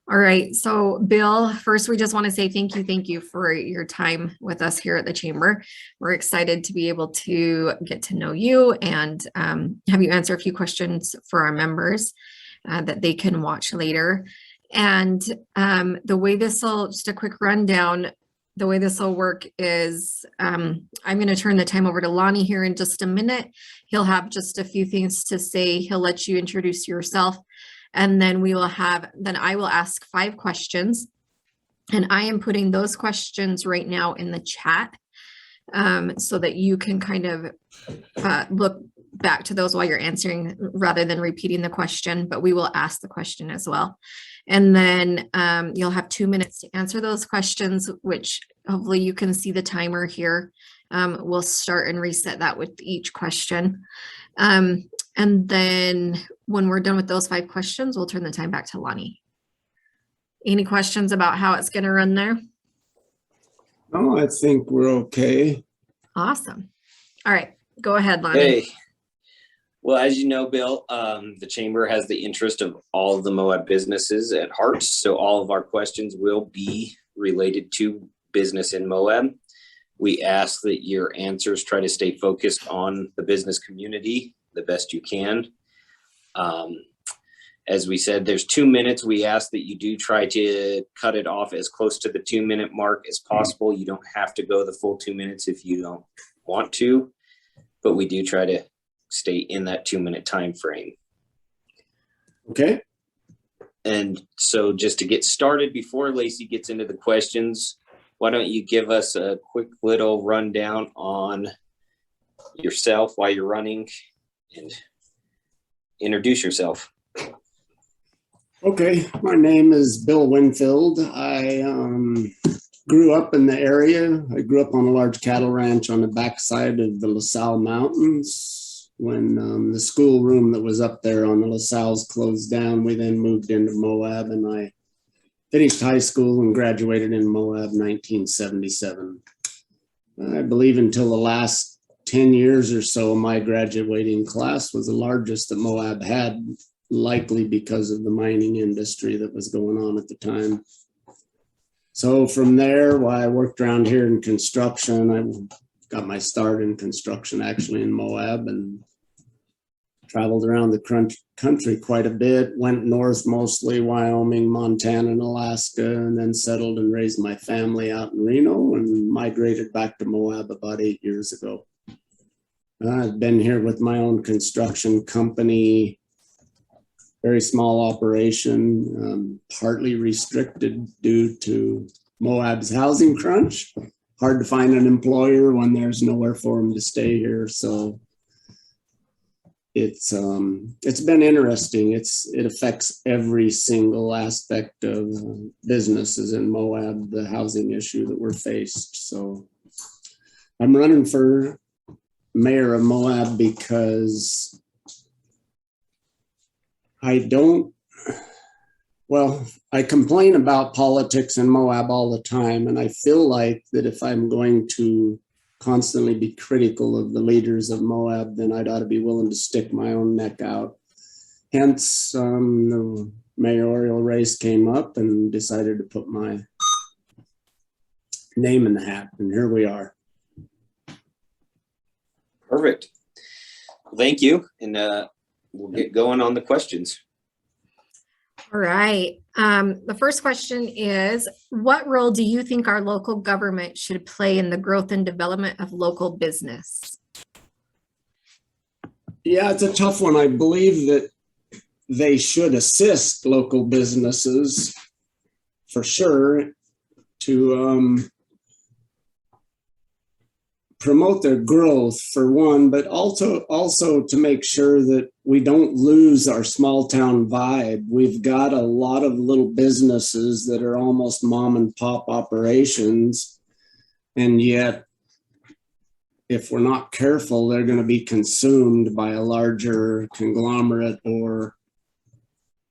All right. So, Bill, first, we just want to say thank you for your time with us here at the Chamber. We're excited to be able to get to know you and have you answer a few questions for our members that they can watch later. And the way this will, just a quick rundown, the way this will work is I'm going to turn the time over to Lonnie here in just a minute. He'll have just a few things to say. He'll let you introduce yourself. And then I will ask 5 questions. And I am putting those questions right now in the chat so that you can kind of look back to those while you're answering rather than repeating the question, but we will ask the question as well. And then you'll have 2 minutes to answer those questions, which hopefully you can see the timer here. We'll start and reset that with each question. And then when we're done with those 5 questions, we'll turn the time back to Lonnie. Any questions about how it's going to run there? No, I think we're okay. Awesome. All right, go ahead, Lonnie. Hey, well, as you know, Bill, the Chamber has the interest of all of the Moab businesses at heart. So all of our questions will be related to business in Moab. We ask that your answers try to stay focused on the business community the best you can. As we said, there's 2 minutes. We ask that you do try to cut it off as close to the 2-minute mark as possible. You don't have to go the full 2 minutes if you don't want to, but we do try to stay in that 2-minute time frame. Okay. And so just to get started, before Lacey gets into the questions, why don't you give us a quick little rundown on yourself while you're running and introduce yourself. Okay, my name is Bill Winfield. I grew up in the area. I grew up on a large cattle ranch on the backside of the LaSalle Mountains. When the schoolroom that was up there on the LaSalle's closed down, we then moved into Moab, and I finished high school and graduated in Moab 1977. I believe until the last 10 years or so, my graduating class was the largest that Moab had, likely because of the mining industry that was going on at the time. So from there, while I worked around here in construction, I got my start in construction actually in Moab and traveled around the country quite a bit, went north mostly, Wyoming, Montana, and Alaska, and then settled and raised my family out in Reno and migrated back to Moab about 8 years ago. I've been here with my own construction company, very small operation, partly restricted due to Moab's housing crunch. Hard to find an employer when there's nowhere for them to stay here. So it's been interesting. It affects every single aspect of businesses in Moab, the housing issue that we're faced. So I'm running for mayor of Moab because I complain about politics in Moab all the time, and I feel like that if I'm going to constantly be critical of the leaders of Moab, then I'd ought to be willing to stick my own neck out. Hence, the mayoral race came up and decided to put my name in the hat, and here we are. Perfect. Thank you. And we'll get going on the questions. All right. The first question is, what role do you think our local government should play in the growth and development of local business? Yeah, it's a tough one. I believe that they should assist local businesses for sure to promote their growth for one, but also to make sure that we don't lose our small town vibe. We've got a lot of little businesses that are almost mom and pop operations, and yet if we're not careful, they're going to be consumed by a larger conglomerate, or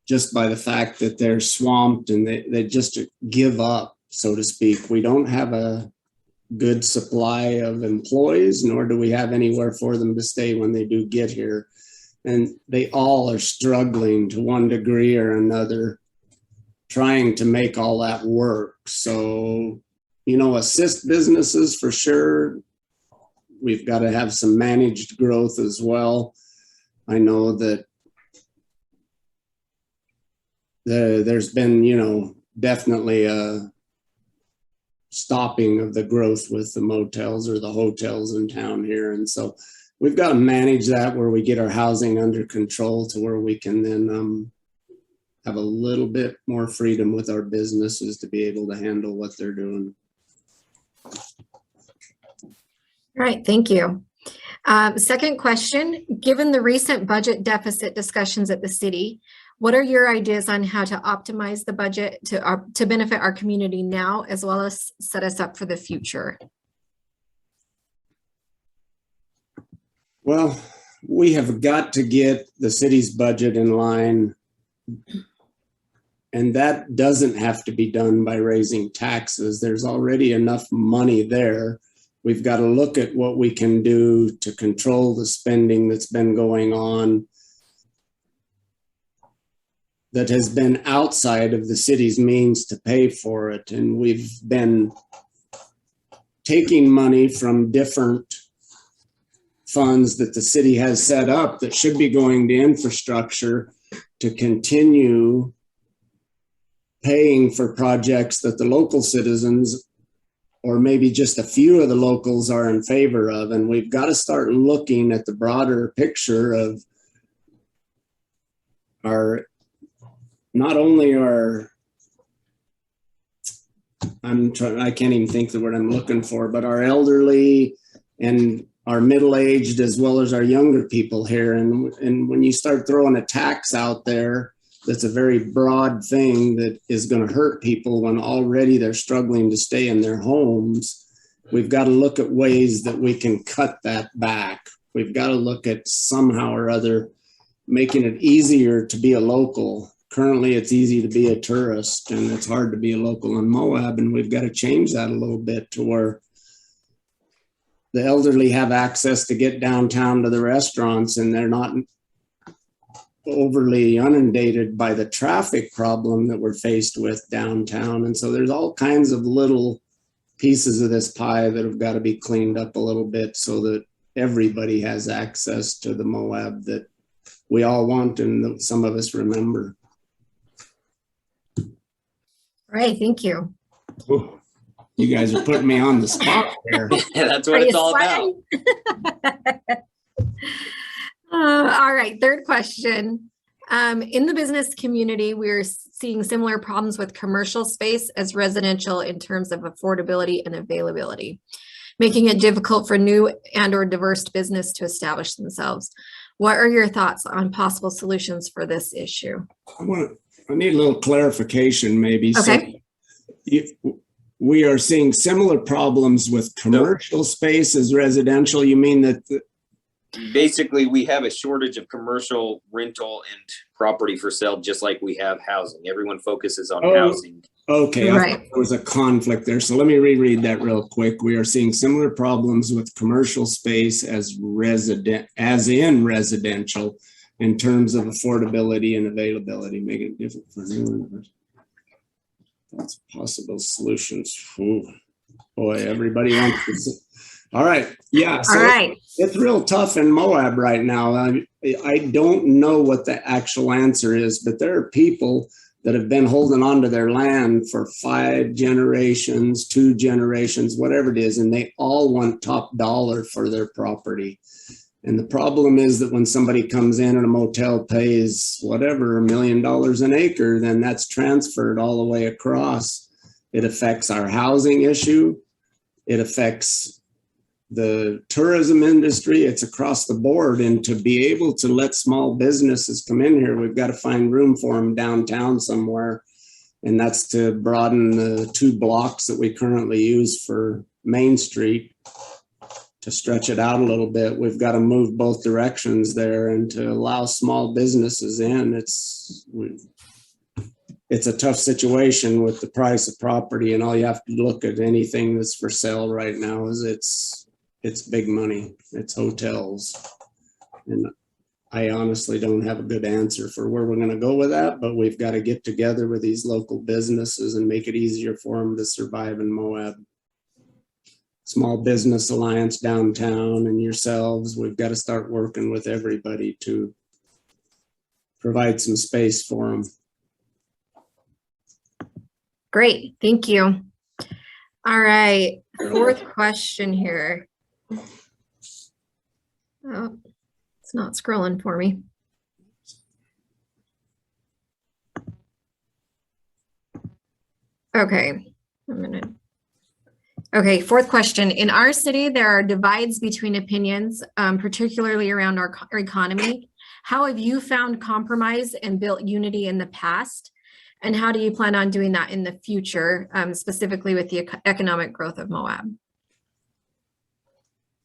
just by the fact that they're swamped and they just give up, so to speak. We don't have a good supply of employees, nor do we have anywhere for them to stay when they do get here. And they all are struggling to one degree or another. trying to make all that work. So, you know, assist businesses for sure. We've got to have some managed growth as well. I know that there's been, you know, definitely a stopping of the growth with the motels or the hotels in town here. And so we've got to manage that where we get our housing under control to where we can then have a little bit more freedom with our businesses to be able to handle what they're doing. All right, thank you. Second question, given the recent budget deficit discussions at the city, what are your ideas on how to optimize the budget to benefit our community now, as well as set us up for the future? Well, we have got to get the city's budget in line, and that doesn't have to be done by raising taxes. There's already enough money there. We've got to look at what we can do to control the spending that's been going on that has been outside of the city's means to pay for it. And we've been taking money from different funds that the city has set up that should be going to infrastructure to continue paying for projects that the local citizens, or maybe just a few of the locals, are in favor of. And we've got to start looking at the broader picture of our, not only our, I can't even think the word I'm looking for, but our elderly and our middle-aged as well as our younger people here. And when you start throwing a tax out there, that's a very broad thing that is going to hurt people when already they're struggling to stay in their homes. We've got to look at ways that we can cut that back. We've got to look at somehow or other making it easier to be a local. Currently, it's easy to be a tourist, and it's hard to be a local in Moab, and we've got to change that a little bit to where the elderly have access to get downtown to the restaurants, and they're not overly inundated by the traffic problem that we're faced with downtown. And so there's all kinds of little pieces of this pie that have got to be cleaned up a little bit so that everybody has access to the Moab that we all want and that some of us remember. All right, thank you. Ooh, you guys are putting me on the spot there. That's what it's all about. All right, third question. In the business community, we're seeing similar problems with commercial space as residential in terms of affordability and availability, making it difficult for new and or diverse business to establish themselves. What are your thoughts on possible solutions for this issue? I need a little clarification maybe. Okay. So we are seeing similar problems with commercial space as residential. You mean that basically we have a shortage of commercial rental and property for sale, just like we have housing. Everyone focuses on housing. Okay, right. I thought there was a conflict there. So let me reread that real quick. We are seeing similar problems with commercial space as in residential in terms of affordability and availability, making it different for new. That's possible solutions. Ooh, boy, everybody wants to. All right. Yeah. So all right. It's real tough in Moab right now. I don't know what the actual answer is, but there are people that have been holding on to their land for 5 generations, 2 generations, whatever it is, and they all want top dollar for their property. And the problem is that when somebody comes in and a motel pays whatever, $1 million an acre, then that's transferred all the way across. It affects our housing issue. It affects the tourism industry. It's across the board. And to be able to let small businesses come in here, we've got to find room for them downtown somewhere. And that's to broaden the 2 blocks that we currently use for Main Street. To stretch it out a little bit, we've got to move both directions there and to allow small businesses in. It's a tough situation with the price of property, and all you have to look at anything that's for sale right now is it's big money. It's hotels. And I honestly don't have a good answer for where we're going to go with that, but we've got to get together with these local businesses and make it easier for them to survive in Moab. Small Business Alliance downtown and yourselves, we've got to start working with everybody to provide some space for them. Great, thank you. All right, fourth question here. Oh, it's not scrolling for me. Okay, Okay, fourth question. In our city, there are divides between opinions, particularly around our economy. How have you found compromise and built unity in the past? And how do you plan on doing that in the future, specifically with the economic growth of Moab?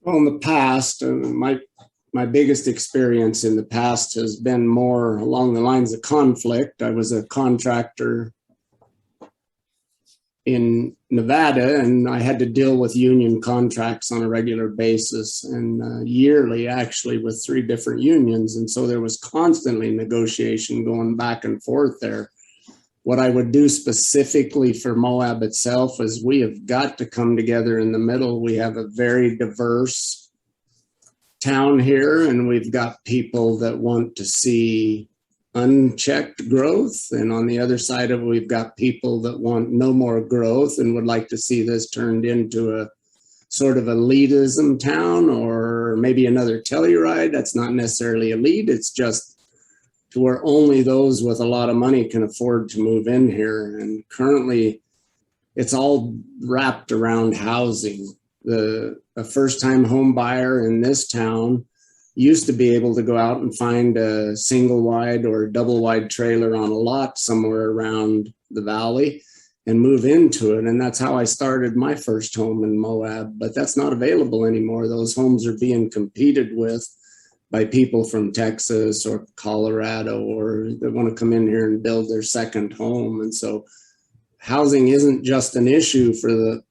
Well, in the past, my biggest experience in the past has been more along the lines of conflict. I was a contractor in Nevada, and I had to deal with union contracts on a regular basis and yearly, actually, with 3 different unions. And so there was constantly negotiation going back and forth there. What I would do specifically for Moab itself is we have got to come together in the middle. We have a very diverse town here, and we've got people that want to see unchecked growth, and on the other side of it, we've got people that want no more growth and would like to see this turned into a sort of elitism town, or maybe another Telluride. That's not necessarily elite, it's just to where only those with a lot of money can afford to move in here. And currently it's all wrapped around housing. A first-time home buyer in this town used to be able to go out and find a single wide or double wide trailer on a lot somewhere around the valley and move into it. And that's how I started my first home in Moab, but that's not available anymore. Those homes are being competed with by people from Texas or Colorado, or they want to come in here and build their second home. And so housing isn't just an issue for the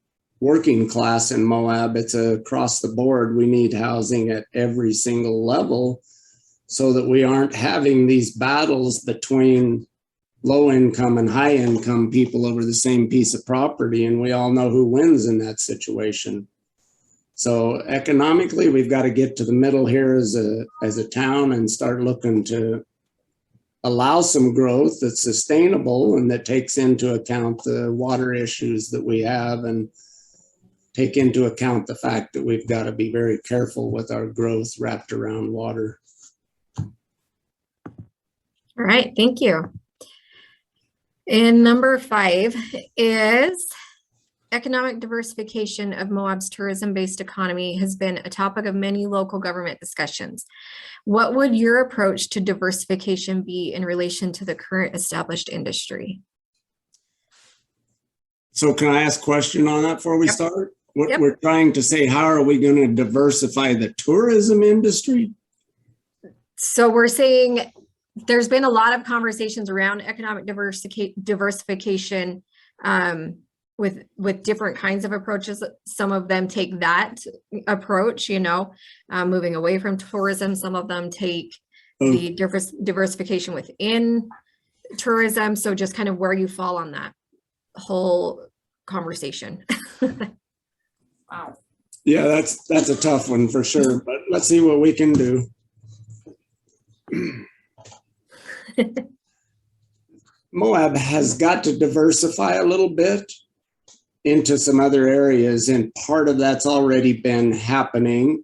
working class in Moab, it's across the board. We need housing at every single level so that we aren't having these battles between low income and high income people over the same piece of property. And we all know who wins in that situation. So economically, we've got to get to the middle here as a town and start looking to allow some growth that's sustainable and that takes into account the water issues that we have, and take into account the fact that we've got to be very careful with our growth wrapped around water. All right, thank you. And number 5 is economic diversification of Moab's tourism-based economy has been a topic of many local government discussions. What would your approach to diversification be in relation to the current established industry? So can I ask a question on that before we Yep. start? What Yep. we're trying to say, how are we going to diversify the tourism industry? So we're saying there's been a lot of conversations around economic diversification with different kinds of approaches. Some of them take that approach, moving away from tourism. Some of them take the diversification within tourism. So just kind of where you fall on that whole conversation. Wow. Yeah, that's a tough one for sure, but let's see what we can do. Moab has got to diversify a little bit into some other areas, and part of that's already been happening.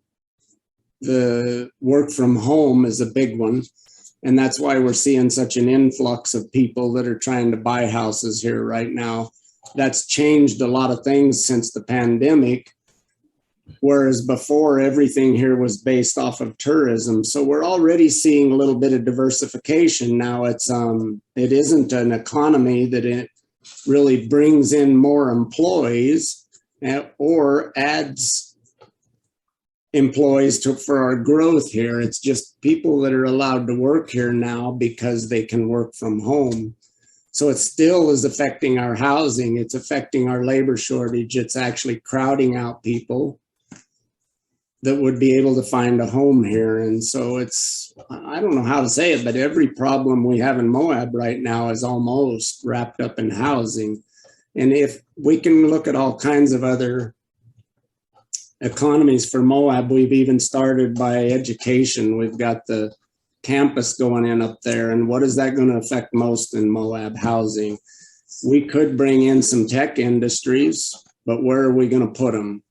The work from home is a big one, and that's why we're seeing such an influx of people that are trying to buy houses here right now. That's changed a lot of things since the pandemic, whereas before everything here was based off of tourism. So we're already seeing a little bit of diversification now. It isn't an economy that it really brings in more employees or adds employees for our growth here. It's just people that are allowed to work here now because they can work from home. So it still is affecting our housing. It's affecting our labor shortage. It's actually crowding out people. that would be able to find a home here. And so I don't know how to say it, but every problem we have in Moab right now is almost wrapped up in housing. And if we can look at all kinds of other economies for Moab, we've even started by education. We've got the campus going in up there. And what is that going to affect most in Moab? Housing. We could bring in some tech industries, but where are we going to put them?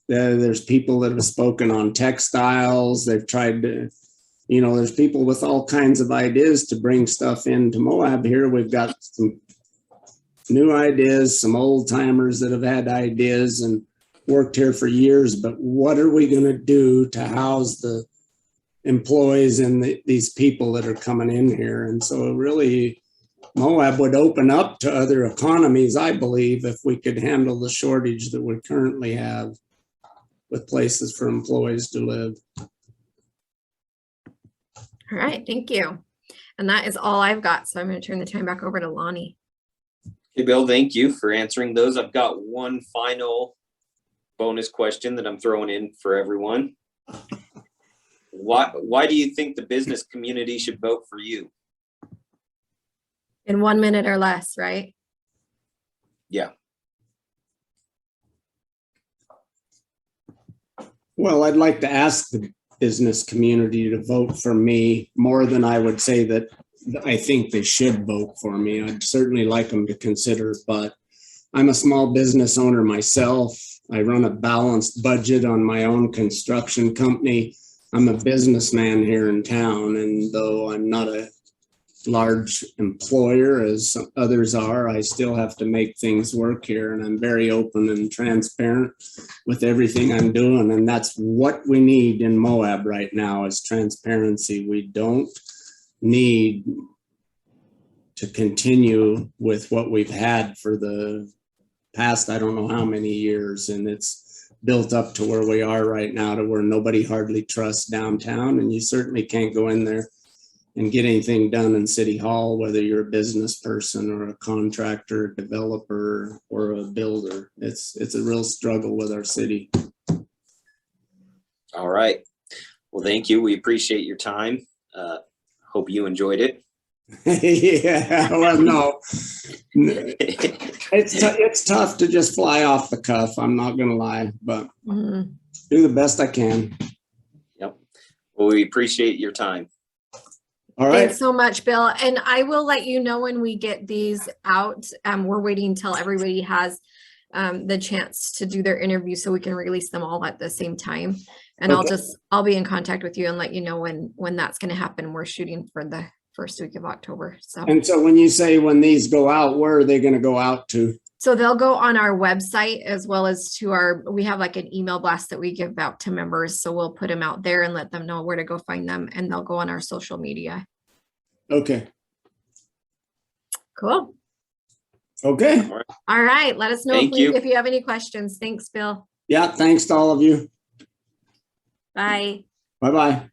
There's people that have spoken on textiles. They've tried to, there's people with all kinds of ideas to bring stuff into Moab here. We've got some new ideas, some old timers that have had ideas and worked here for years. But what are we going to do to house the employees and these people that are coming in here? And so really, Moab would open up to other economies, I believe, if we could handle the shortage that we currently have with places for employees to live. All right, thank you. And that is all I've got. So I'm going to turn the time back over to Lonnie. Hey, Bill, thank you for answering those. I've got one final bonus question that I'm throwing in for everyone. Why do you think the business community should vote for you? In 1 minute or less, right? Yeah. Well, I'd like to ask the business community to vote for me more than I would say that I think they should vote for me. I'd certainly like them to consider, but I'm a small business owner myself. I run a balanced budget on my own construction company. I'm a businessman here in town, and though I'm not a large employer as others are, I still have to make things work here, and I'm very open and transparent with everything I'm doing. And that's what we need in Moab right now is transparency. We don't need to continue with what we've had for the past, I don't know how many years, and it's built up to where we are right now, to where nobody hardly trusts downtown, and you certainly can't go in there and get anything done in City Hall, whether you're a business person or a contractor, a developer, or a builder. It's a real struggle with our city. All right. Well, thank you. We appreciate your time. Hope you enjoyed it. Yeah, well, no. It's tough to just fly off the cuff. I'm not going to lie, but do the best I can. Yep. Well, we appreciate your time. All right. Thanks so much, Bill. And I will let you know when we get these out. We're waiting until everybody has the chance to do their interview so we can release them all at the same time. And Okay. I'll be in contact with you and let you know when that's going to happen. We're shooting for the first week of October. And so when you say when these go out, where are they going to go out to? So they'll go on our website as well as to we have like an email blast that we give out to members. So we'll put them out there and let them know where to go find them, and they'll go on our social media. Okay. Cool. Okay. All right. Let us know Thank you. if you have any questions. Thanks, Bill. Yeah. Thanks to all of you. Bye. Bye-bye.